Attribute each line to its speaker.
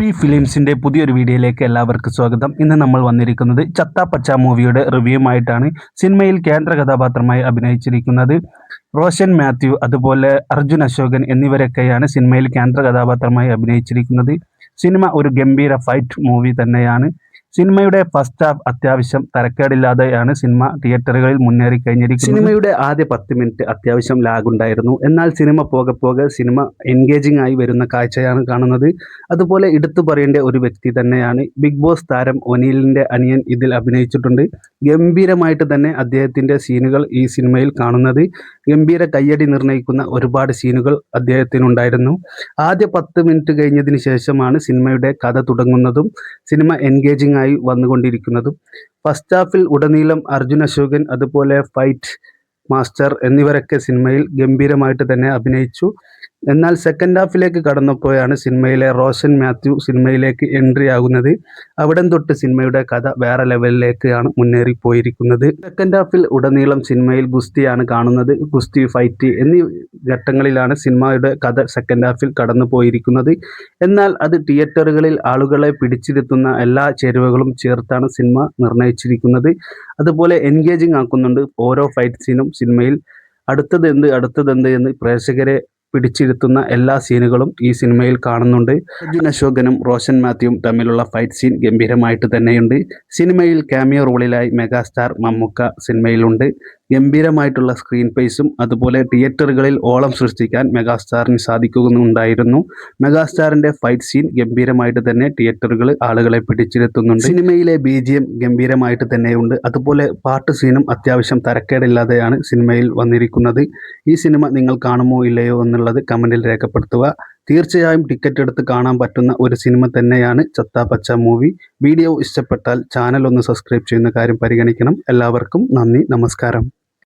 Speaker 1: P ഫിലിംസിൻ്റെ പുതിയൊരു വീഡിയോയിലേക്ക് എല്ലാവർക്കും സ്വാഗതം. ഇന്ന് നമ്മൾ വന്നിരിക്കുന്നത് ചത്ത പച്ച മൂവിയുടെ റിവ്യൂമായിട്ടാണ്. സിനിമയിൽ കേന്ദ്ര കഥാപാത്രമായി അഭിനയിച്ചിരിക്കുന്നത് റോഷൻ മാത്യു, അതുപോലെ അർജുൻ അശോകൻ എന്നിവരൊക്കെയാണ് സിനിമയിൽ കേന്ദ്ര കഥാപാത്രമായി അഭിനയിച്ചിരിക്കുന്നത്. സിനിമ ഒരു ഗംഭീര ഫൈറ്റ് മൂവി തന്നെയാണ്. സിനിമയുടെ ഫസ്റ്റ് ഹാഫ് അത്യാവശ്യം തരക്കേടില്ലാതെയാണ് സിനിമ തിയേറ്ററുകളിൽ മുന്നേറി കഴിഞ്ഞിരിക്കുന്നത്. സിനിമയുടെ ആദ്യ 10 മിനിറ്റ് അത്യാവശ്യം ലാഗുണ്ടായിരുന്നു. എന്നാൽ സിനിമ പോകെ സിനിമ എൻഗേജിംഗ് ആയി വരുന്ന കാഴ്ചയാണ് കാണുന്നത്. അതുപോലെ എടുത്തു പറയേണ്ട ഒരു വ്യക്തി തന്നെയാണ് ബിഗ് ബോസ് താരം ഒനീലിൻ്റെ അനിയൻ ഇതിൽ അഭിനയിച്ചിട്ടുണ്ട്. ഗംഭീരമായിട്ട് തന്നെ അദ്ദേഹത്തിൻ്റെ സീനുകൾ ഈ സിനിമയിൽ കാണുന്നത്. ഗംഭീര കയ്യടി നിർണ്ണയിക്കുന്ന ഒരുപാട് സീനുകൾ അദ്ദേഹത്തിനുണ്ടായിരുന്നു. ആദ്യ 10 മിനിറ്റ് കഴിഞ്ഞതിന് ശേഷമാണ് സിനിമയുടെ കഥ തുടങ്ങുന്നതും സിനിമ എൻഗേജിംഗ് ആയി വന്നുകൊണ്ടിരിക്കുന്നതും. ഫസ്റ്റ് ഹാഫിൽ ഉടനീളം അർജുൻ അശോകൻ, അതുപോലെ ഫൈറ്റ് മാസ്റ്റർ എന്നിവരൊക്കെ സിനിമയിൽ ഗംഭീരമായിട്ട് തന്നെ അഭിനയിച്ചു. എന്നാൽ സെക്കൻഡ് ഹാഫിലേക്ക് കടന്നപ്പോഴാണ് സിനിമയിലെ റോഷൻ മാത്യു സിനിമയിലേക്ക് എൻട്രി ആകുന്നത്. അവിടം തൊട്ട് സിനിമയുടെ കഥ വേറെ ലെവലിലേക്കാണ് മുന്നേറിപ്പോയിരിക്കുന്നത്. സെക്കൻഡ് ഹാഫിൽ ഉടനീളം സിനിമയിൽ ഗുസ്തിയാണ് കാണുന്നത്. ഗുസ്തി, ഫൈറ്റ് എന്നീ ഘട്ടങ്ങളിലാണ് സിനിമയുടെ കഥ സെക്കൻഡ് ഹാഫിൽ കടന്നു പോയിരിക്കുന്നത്. എന്നാൽ അത് തിയേറ്ററുകളിൽ ആളുകളെ പിടിച്ചിരുത്തുന്ന എല്ലാ ചേരുവകളും ചേർത്താണ് സിനിമ നിർണ്ണയിച്ചിരിക്കുന്നത്. അതുപോലെ എൻഗേജിംഗ് ആക്കുന്നുണ്ട്. ഓരോ ഫൈറ്റ് സീനും സിനിമയിൽ അടുത്തതെന്ത് എന്ന് പ്രേക്ഷകരെ പിടിച്ചിരുത്തുന്ന എല്ലാ സീനുകളും ഈ സിനിമയിൽ കാണുന്നുണ്ട്. അർജുൻ അശോകനും റോഷൻ മാത്യുവും തമ്മിലുള്ള ഫൈറ്റ് സീൻ ഗംഭീരമായിട്ട് തന്നെയുണ്ട്. സിനിമയിൽ ക്യാമിയോ റോളിലായി മെഗാസ്റ്റാർ മമ്മൂക്ക സിനിമയിലുണ്ട്. ഗംഭീരമായിട്ടുള്ള സ്ക്രീൻ പേസും അതുപോലെ തിയേറ്ററുകളിൽ ഓളം സൃഷ്ടിക്കാൻ മെഗാസ്റ്റാറിന് സാധിക്കുന്നുണ്ടായിരുന്നു. മെഗാസ്റ്റാറിൻ്റെ ഫൈറ്റ് സീൻ ഗംഭീരമായിട്ട് തന്നെ തിയേറ്ററുകളിൽ ആളുകളെ പിടിച്ചിരുത്തുന്നുണ്ട്. സിനിമയിലെ BGM ഗംഭീരമായിട്ട് തന്നെയുണ്ട്. അതുപോലെ പാട്ട് സീനും അത്യാവശ്യം തരക്കേടില്ലാതെയാണ് സിനിമയിൽ വന്നിരിക്കുന്നത്. ഈ സിനിമ നിങ്ങൾ കാണുമോ ഇല്ലയോ എന്നുള്ളത് കമൻറ്റിൽ രേഖപ്പെടുത്തുക. തീർച്ചയായും ടിക്കറ്റ് എടുത്ത് കാണാൻ പറ്റുന്ന ഒരു സിനിമ തന്നെയാണ് ചത്ത പച്ച മൂവി. വീഡിയോ ഇഷ്ടപ്പെട്ടാൽ ചാനൽ ഒന്ന് സബ്സ്ക്രൈബ് ചെയ്യുന്ന കാര്യം പരിഗണിക്കണം. എല്ലാവർക്കും നന്ദി, നമസ്കാരം.